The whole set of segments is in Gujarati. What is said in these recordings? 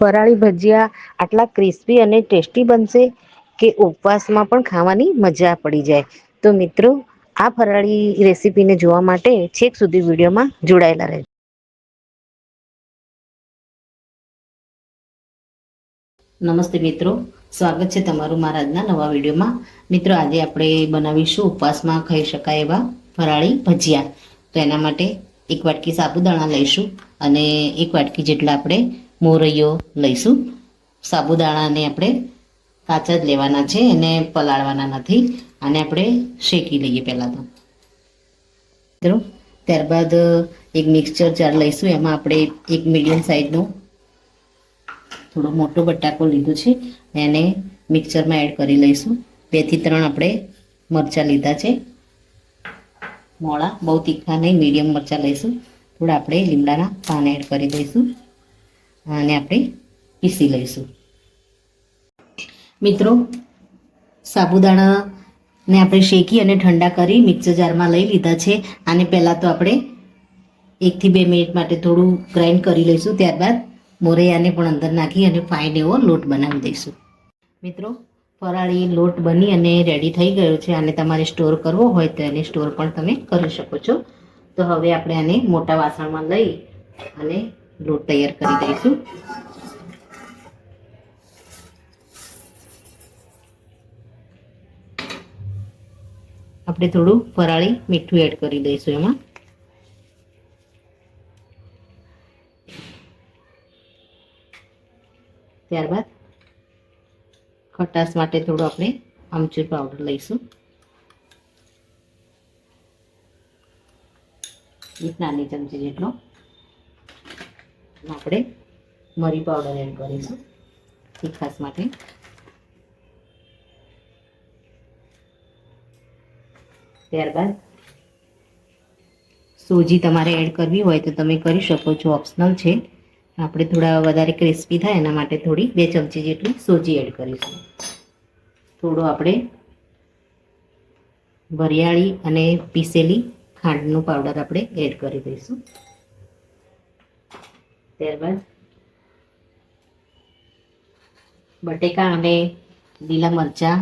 ફરાળી ભજીયા આટલા ક્રિસ્પી અને ટેસ્ટી બનશે કે ઉપવાસમાં પણ ખાવાની મજા પડી જાય. તો મિત્રો, આ ફરાળી રેસીપીને જોવા માટે છેક સુધી વિડીયોમાં જોડાયેલા રહેજો. નમસ્તે મિત્રો, સ્વાગત છે તમારું મારા આજના નવા વિડીયોમાં. મિત્રો, આજે આપણે બનાવીશું ઉપવાસમાં ખાઈ શકાય એવા ફરાળી ભજીયા. તો એના માટે એક વાટકી સાબુદાણા લઈશું અને એક વાટકી જેટલા આપણે મોરૈયો લઈશું. સાબુદાણાને આપણે કાચા જ લેવાના છે, એને પલાળવાના નથી. આને આપણે શેકી લઈએ પહેલાં તો. મિત્રો, ત્યારબાદ એક મિક્સચર જાર લઈશું. એમાં આપણે એક મીડિયમ સાઇઝનો થોડો મોટો બટાકો લીધો છે, એને મિક્સરમાં એડ કરી લઈશું. 2 થી 3 આપણે મરચાં લીધા છે, મોળા, બહુ તીખા નહીં, મીડિયમ મરચાં લઈશું. થોડા આપણે લીમડાના પાન એડ કરી દઈશું અને આપણે પીસી લઈશું. મિત્રો, સાબુદાણાને આપણે શેકી અને ઠંડા કરી મિક્સર જારમાં લઈ લીધા છે. આને પહેલાં તો આપણે 1 થી 2 મિનિટ માટે થોડું ગ્રાઇન્ડ કરી લઈશું. ત્યારબાદ મોરૈયાને પણ અંદર નાખી અને ફાઇન એવો લોટ બનાવી દઈશું. મિત્રો, ફરાળી લોટ બની અને રેડી થઈ ગયો છે. આને તમારે સ્ટોર કરવો હોય તો એને સ્ટોર પણ તમે કરી શકો છો. તો હવે આપણે આને મોટા વાસણમાં લઈ અને લોટ તૈયાર કરી દઈશું. આપણે થોડું ફરાળી મીઠું એડ કરી દઈશું એમાં. ત્યારબાદ ખટાશ માટે થોડું આપણે આમચૂર પાવડર લઈશું. એક નાની ચમચી જેટલો આપણે મરી પાવડર એડ કરીશું તીખાશ માટે. ત્યારબાદ સોજી તમારે એડ કરવી હોય તો તમે કરી શકો છો, ઓપ્શનલ છે. આપણે થોડા વધારે ક્રિસ્પી થાય એના માટે થોડી 2 ચમચી જેટલી સોજી એડ કરીશું. થોડો આપણે વરિયાળી અને પીસેલી ખાંડનો પાવડર આપણે એડ કરી દઈશું. ત્યારબાદ બટેકા અને લીલા મરચાં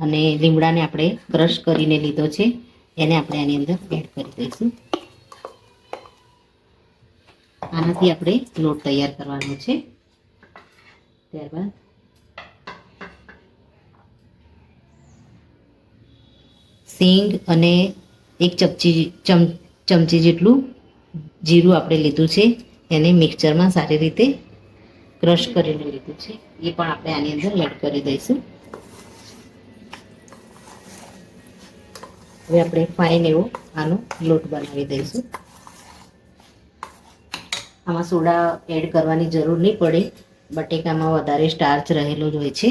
અને લીમડાને આપણે ક્રશ કરીને લીધો છે, એને આપણે આની અંદર એડ કરી દઈશું. આનાથી આપણે લોટ તૈયાર કરવાનો છે. ત્યારબાદ સીંગ અને 1 ચમચી જેટલું જીરું આપણે લીધું છે, એને મિક્સચરમાં સારી રીતે ક્રશ કરીને લીધું છે, એ પણ આપણે આની અંદર એડ કરી દઈશું. હવે આપણે ફાઇન એવો આનો લોટ બનાવી દઈશું. આમાં સોડા એડ કરવાની જરૂર નહીં પડે. બટેકામાં વધારે સ્ટાર્ચ રહેલો જ હોય છે,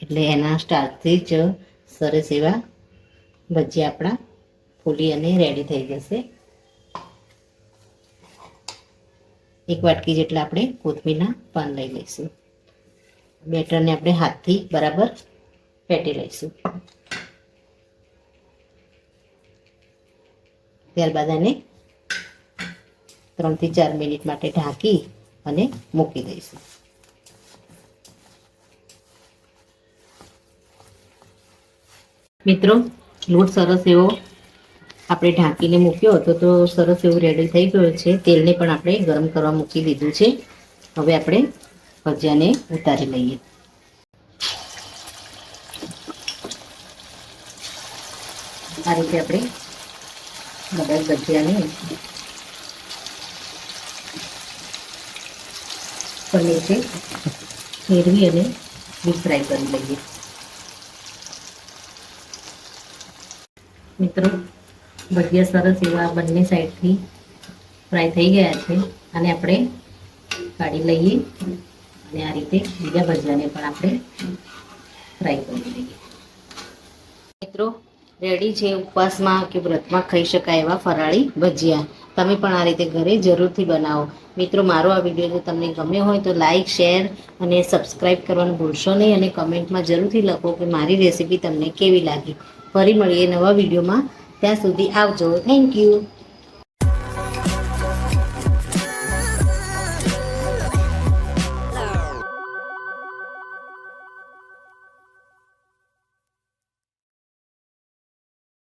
એટલે એના સ્ટાર્ચથી જ સરસ એવા ભજીયા આપણા ફૂલી અને રેડી થઈ જશે. 1 વાટકી જેટલા આપણે કોથમીરના પાન લઈ લઈશું. બેટરને આપણે હાથથી બરાબર ફેટી લઈશું. ત્યારબાદ આને 3 થી 4 મિનિટ માટે ઢાંકી અને મૂકી દઈશું. મિત્રો, લોટ સરસ એવો આપણે ઢાંકીને મૂક્યો હતો તો સરસ એવું રેડી થઈ ગયો છે. તેલને પણ આપણે ગરમ કરવા મૂકી દીધું છે. હવે આપણે ભજીયાને ઉતારી લઈએ. આ રીતે આપણે બધા ભજીયાને પનીરથી ફેરવી અને ડીપ ફ્રાય કરી લઈએ. મિત્રો, ભજીયા સરસ એવા બંને સાઈડથી ફ્રાય થઈ ગયા છે. અને આપણે કાઢી લઈએ અને આ રીતે બીજા ભજીયાને પણ આપણે ફ્રાય કરી લઈએ. મિત્રો, રેડી છે ઉપવાસમાં કે વ્રતમાં ખાઈ શકાય એવા ફરાળી ભજીયા. તમે પણ આ રીતે ઘરે જરૂરથી બનાવો. મિત્રો, મારો આ વિડીયો જો તમને ગમ્યો હોય તો લાઈક, શેર અને સબસ્ક્રાઈબ કરવાનું ભૂલશો નહીં. અને કમેન્ટમાં જરૂરથી લખો કે મારી રેસીપી તમને કેવી લાગી. ફરી મળીએ નવા વિડીયોમાં. ત્યાં સુધી આવજો. Thank you.